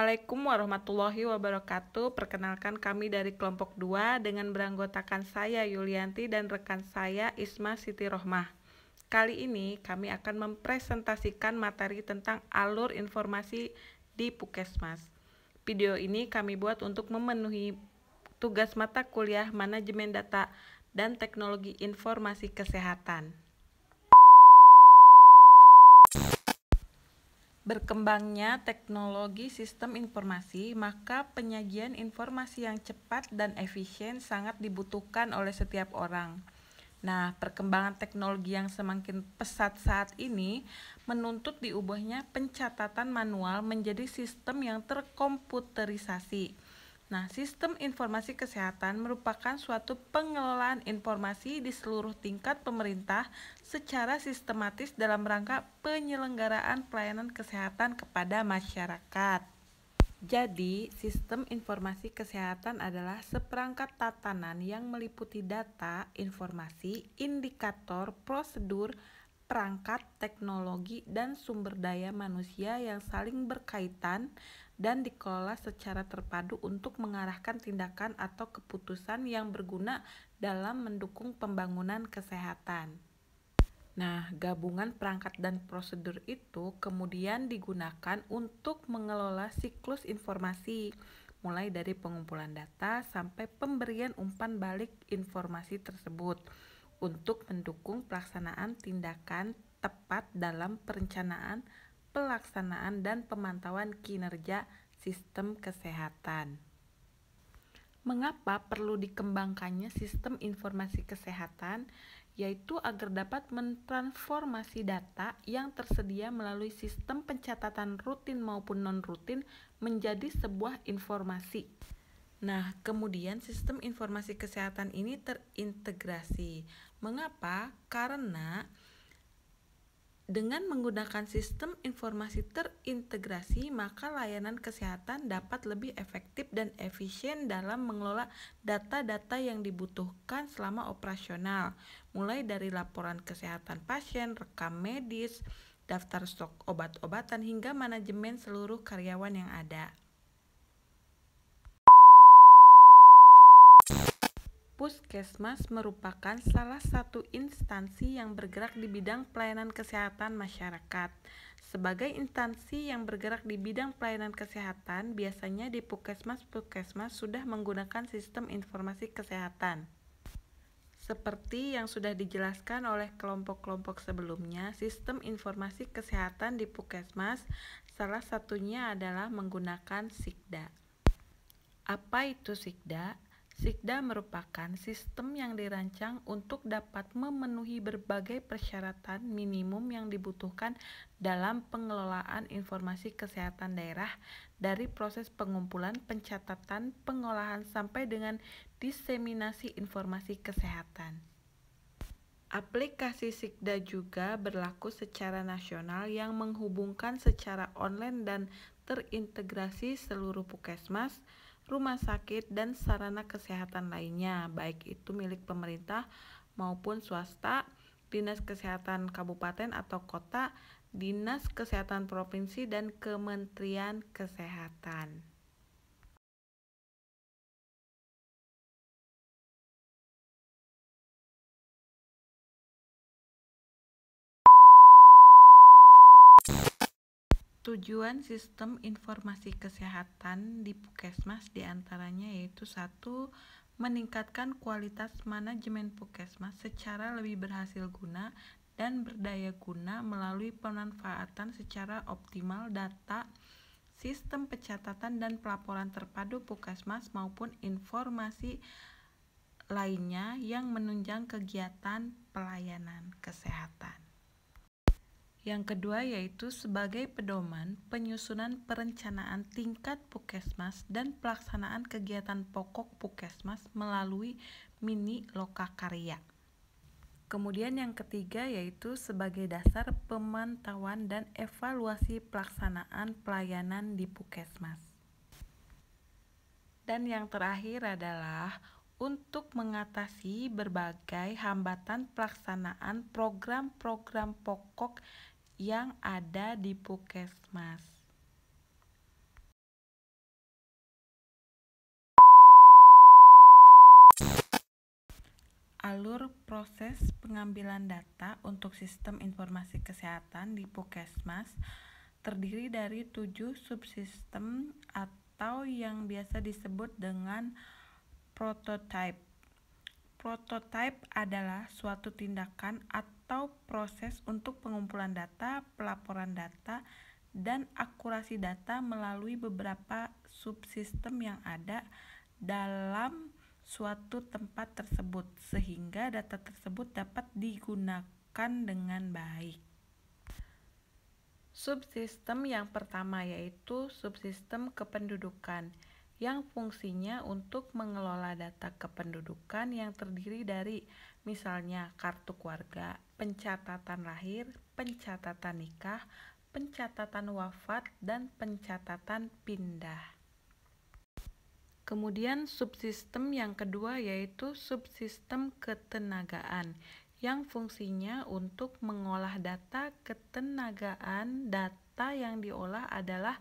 Assalamualaikum warahmatullahi wabarakatuh. Perkenalkan, kami dari kelompok 2 dengan beranggotakan saya Yulianti dan rekan saya Isma Siti Rohmah. Kali ini kami akan mempresentasikan materi tentang alur informasi di Puskesmas. Video ini kami buat untuk memenuhi tugas mata kuliah Manajemen Data dan Teknologi Informasi Kesehatan. Berkembangnya teknologi sistem informasi, maka penyajian informasi yang cepat dan efisien sangat dibutuhkan oleh setiap orang. Nah, perkembangan teknologi yang semakin pesat saat ini menuntut diubahnya pencatatan manual menjadi sistem yang terkomputerisasi. Nah, sistem informasi kesehatan merupakan suatu pengelolaan informasi di seluruh tingkat pemerintah secara sistematis dalam rangka penyelenggaraan pelayanan kesehatan kepada masyarakat. Jadi, sistem informasi kesehatan adalah seperangkat tatanan yang meliputi data, informasi, indikator, prosedur, perangkat, teknologi, dan sumber daya manusia yang saling berkaitan dan dikelola secara terpadu untuk mengarahkan tindakan atau keputusan yang berguna dalam mendukung pembangunan kesehatan. Nah, gabungan perangkat dan prosedur itu kemudian digunakan untuk mengelola siklus informasi, mulai dari pengumpulan data sampai pemberian umpan balik informasi tersebut untuk mendukung pelaksanaan tindakan tepat dalam perencanaan, pelaksanaan, dan pemantauan kinerja sistem kesehatan. Mengapa perlu dikembangkannya sistem informasi kesehatan? Yaitu agar dapat mentransformasi data yang tersedia melalui sistem pencatatan rutin maupun non-rutin menjadi sebuah informasi. Nah, kemudian sistem informasi kesehatan ini terintegrasi. Mengapa? Karena dengan menggunakan sistem informasi terintegrasi, maka layanan kesehatan dapat lebih efektif dan efisien dalam mengelola data-data yang dibutuhkan selama operasional, mulai dari laporan kesehatan pasien, rekam medis, daftar stok obat-obatan, hingga manajemen seluruh karyawan yang ada. Puskesmas merupakan salah satu instansi yang bergerak di bidang pelayanan kesehatan masyarakat. Sebagai instansi yang bergerak di bidang pelayanan kesehatan, biasanya di Puskesmas sudah menggunakan sistem informasi kesehatan. Seperti yang sudah dijelaskan oleh kelompok-kelompok sebelumnya, sistem informasi kesehatan di Puskesmas salah satunya adalah menggunakan Sikda. Apa itu Sikda? Sikda merupakan sistem yang dirancang untuk dapat memenuhi berbagai persyaratan minimum yang dibutuhkan dalam pengelolaan informasi kesehatan daerah, dari proses pengumpulan, pencatatan, pengolahan, sampai dengan diseminasi informasi kesehatan. Aplikasi Sikda juga berlaku secara nasional yang menghubungkan secara online dan terintegrasi seluruh puskesmas, rumah sakit, dan sarana kesehatan lainnya, baik itu milik pemerintah maupun swasta, dinas kesehatan kabupaten atau kota, dinas kesehatan provinsi, dan Kementerian Kesehatan. Tujuan sistem informasi kesehatan di Puskesmas diantaranya yaitu 1. Meningkatkan kualitas manajemen Puskesmas secara lebih berhasil guna dan berdaya guna melalui pemanfaatan secara optimal data, sistem pencatatan dan pelaporan terpadu Puskesmas maupun informasi lainnya yang menunjang kegiatan pelayanan kesehatan. Yang kedua yaitu sebagai pedoman penyusunan perencanaan tingkat Puskesmas dan pelaksanaan kegiatan pokok Puskesmas melalui mini lokakarya. Kemudian yang ketiga yaitu sebagai dasar pemantauan dan evaluasi pelaksanaan pelayanan di Puskesmas. Dan yang terakhir adalah untuk mengatasi berbagai hambatan pelaksanaan program-program pokok yang ada di Puskesmas. alur proses pengambilan data untuk sistem informasi kesehatan di Puskesmas terdiri dari 7 subsistem atau yang biasa disebut dengan prototype. Prototype adalah suatu tindakan atau proses untuk pengumpulan data, pelaporan data, dan akurasi data melalui beberapa subsistem yang ada dalam suatu tempat tersebut sehingga data tersebut dapat digunakan dengan baik. Subsistem yang pertama yaitu subsistem kependudukan yang fungsinya untuk mengelola data kependudukan yang terdiri dari misalnya kartu keluarga, pencatatan lahir, pencatatan nikah, pencatatan wafat, dan pencatatan pindah. Kemudian subsistem yang kedua yaitu subsistem ketenagaan yang fungsinya untuk mengolah data ketenagaan. Data yang diolah adalah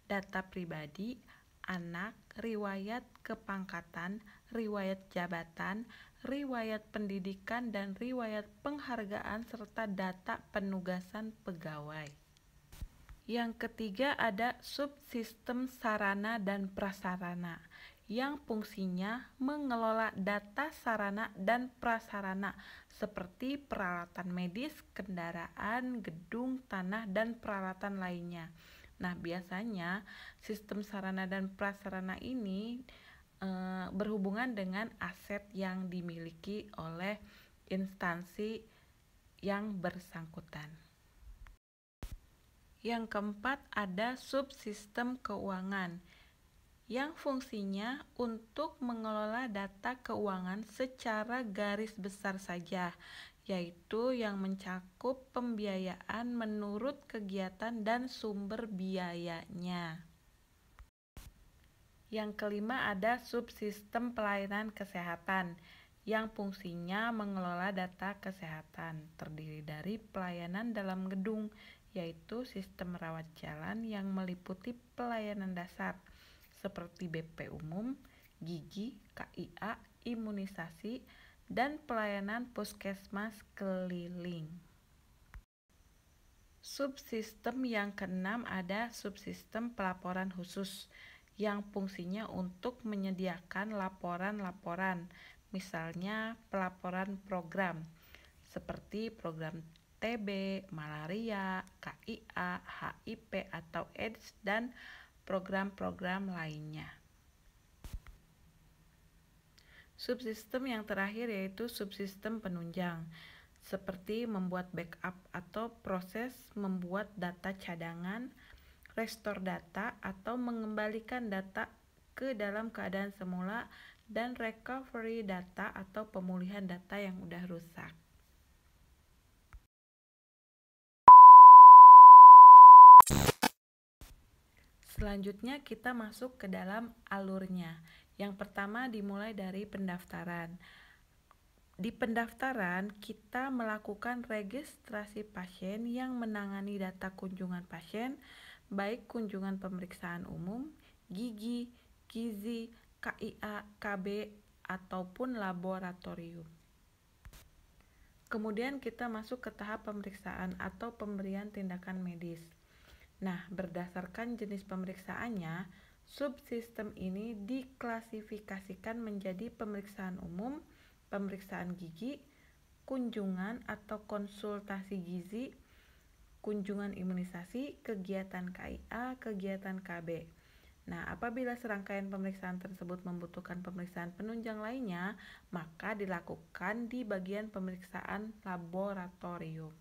data pribadi, anak, riwayat kepangkatan, riwayat jabatan, riwayat pendidikan, dan riwayat penghargaan serta data penugasan pegawai. Yang ketiga ada subsistem sarana dan prasarana yang fungsinya mengelola data sarana dan prasarana seperti peralatan medis, kendaraan, gedung, tanah, dan peralatan lainnya. Nah, biasanya sistem sarana dan prasarana ini berhubungan dengan aset yang dimiliki oleh instansi yang bersangkutan. Yang keempat ada subsistem keuangan yang fungsinya untuk mengelola data keuangan secara garis besar saja, yaitu yang mencakup pembiayaan menurut kegiatan dan sumber biayanya. Yang kelima ada subsistem pelayanan kesehatan yang fungsinya mengelola data kesehatan, terdiri dari pelayanan dalam gedung, yaitu sistem rawat jalan yang meliputi pelayanan dasar seperti BP umum, gigi, KIA, imunisasi, dan pelayanan puskesmas keliling. Subsistem yang keenam ada subsistem pelaporan khusus yang fungsinya untuk menyediakan laporan-laporan, misalnya pelaporan program seperti program TB, malaria, KIA, HIV atau AIDS, dan program-program lainnya. Subsistem yang terakhir yaitu subsistem penunjang, seperti membuat backup atau proses membuat data cadangan, restore data atau mengembalikan data ke dalam keadaan semula, dan recovery data atau pemulihan data yang udah rusak. Selanjutnya kita masuk ke dalam alurnya. Yang pertama dimulai dari pendaftaran. Di pendaftaran kita melakukan registrasi pasien yang menangani data kunjungan pasien, baik kunjungan pemeriksaan umum, gigi, gizi, KIA, KB, ataupun laboratorium. Kemudian kita masuk ke tahap pemeriksaan atau pemberian tindakan medis. Nah, berdasarkan jenis pemeriksaannya, subsistem ini diklasifikasikan menjadi pemeriksaan umum, pemeriksaan gigi, kunjungan atau konsultasi gizi, kunjungan imunisasi, kegiatan KIA, kegiatan KB. Nah, apabila serangkaian pemeriksaan tersebut membutuhkan pemeriksaan penunjang lainnya, maka dilakukan di bagian pemeriksaan laboratorium.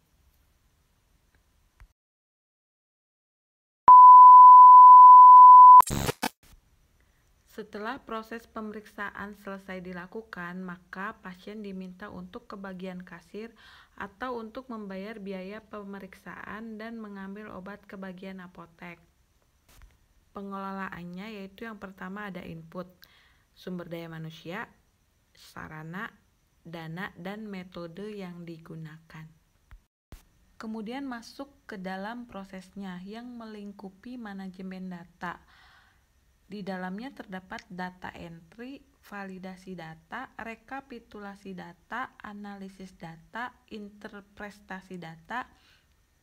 Setelah proses pemeriksaan selesai dilakukan, maka pasien diminta untuk ke bagian kasir atau untuk membayar biaya pemeriksaan dan mengambil obat ke bagian apotek. Pengelolaannya yaitu yang pertama ada input, sumber daya manusia, sarana, dana, dan metode yang digunakan. Kemudian masuk ke dalam prosesnya yang melingkupi manajemen data. Di dalamnya terdapat data entry, validasi data, rekapitulasi data, analisis data, interpretasi data,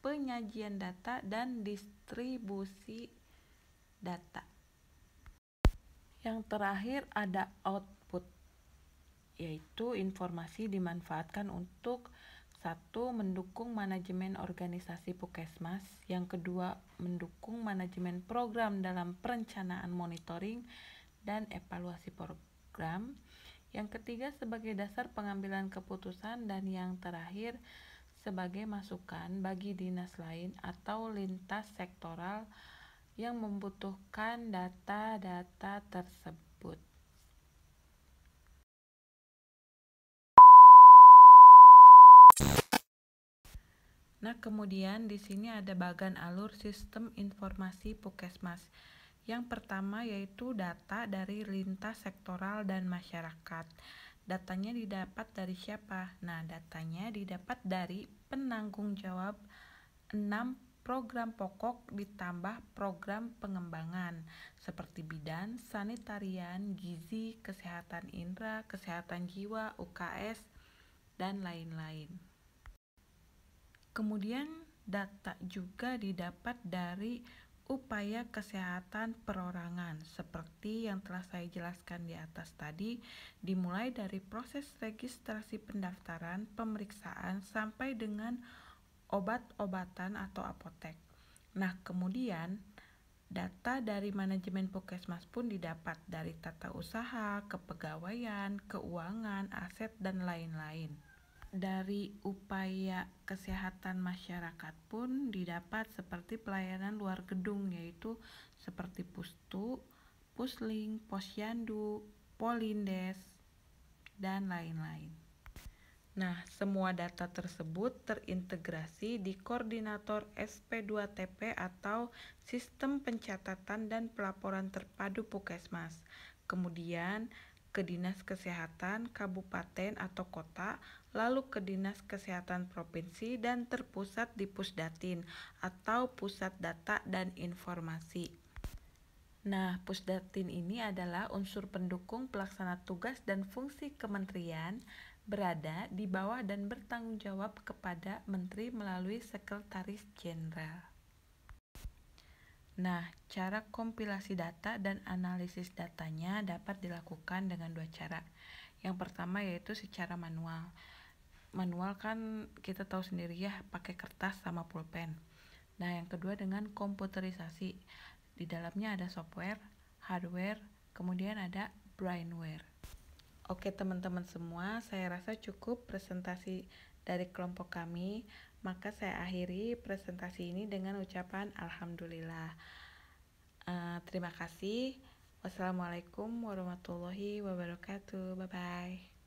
penyajian data, dan distribusi data. Yang terakhir ada output, yaitu informasi dimanfaatkan untuk satu, mendukung manajemen organisasi Puskesmas. Yang kedua, mendukung manajemen program dalam perencanaan, monitoring, dan evaluasi program. Yang ketiga, sebagai dasar pengambilan keputusan. Dan yang terakhir, sebagai masukan bagi dinas lain atau lintas sektoral yang membutuhkan data-data tersebut. Nah, kemudian di sini ada bagan alur sistem informasi Puskesmas. Yang pertama yaitu data dari lintas sektoral dan masyarakat. Datanya didapat dari siapa? Nah, datanya didapat dari penanggung jawab 6 program pokok ditambah program pengembangan seperti bidan, sanitarian, gizi, kesehatan indera, kesehatan jiwa, UKS, dan lain-lain. Kemudian data juga didapat dari upaya kesehatan perorangan seperti yang telah saya jelaskan di atas tadi, dimulai dari proses registrasi pendaftaran, pemeriksaan, sampai dengan obat-obatan atau apotek. Nah, kemudian data dari manajemen Puskesmas pun didapat dari tata usaha, kepegawaian, keuangan, aset, dan lain-lain. Dari upaya kesehatan masyarakat pun didapat seperti pelayanan luar gedung, yaitu seperti Pustu, Pusling, Posyandu, Polindes, dan lain-lain. Nah, semua data tersebut terintegrasi di koordinator SP2TP atau Sistem Pencatatan dan Pelaporan Terpadu Puskesmas. Kemudian ke Dinas Kesehatan Kabupaten atau Kota, lalu ke Dinas Kesehatan Provinsi, dan terpusat di Pusdatin atau Pusat Data dan Informasi. Nah, Pusdatin ini adalah unsur pendukung pelaksana tugas dan fungsi kementerian, berada di bawah dan bertanggung jawab kepada Menteri melalui Sekretaris Jenderal. Nah, cara kompilasi data dan analisis datanya dapat dilakukan dengan dua cara. Yang pertama yaitu secara manual. Manual kan kita tahu sendiri ya, pakai kertas sama pulpen. Nah, yang kedua dengan komputerisasi. Di dalamnya ada software, hardware, kemudian ada brainware. Oke teman-teman semua, saya rasa cukup presentasi dari kelompok kami. Maka saya akhiri presentasi ini dengan ucapan Alhamdulillah. Terima kasih. Wassalamualaikum warahmatullahi wabarakatuh. Bye-bye.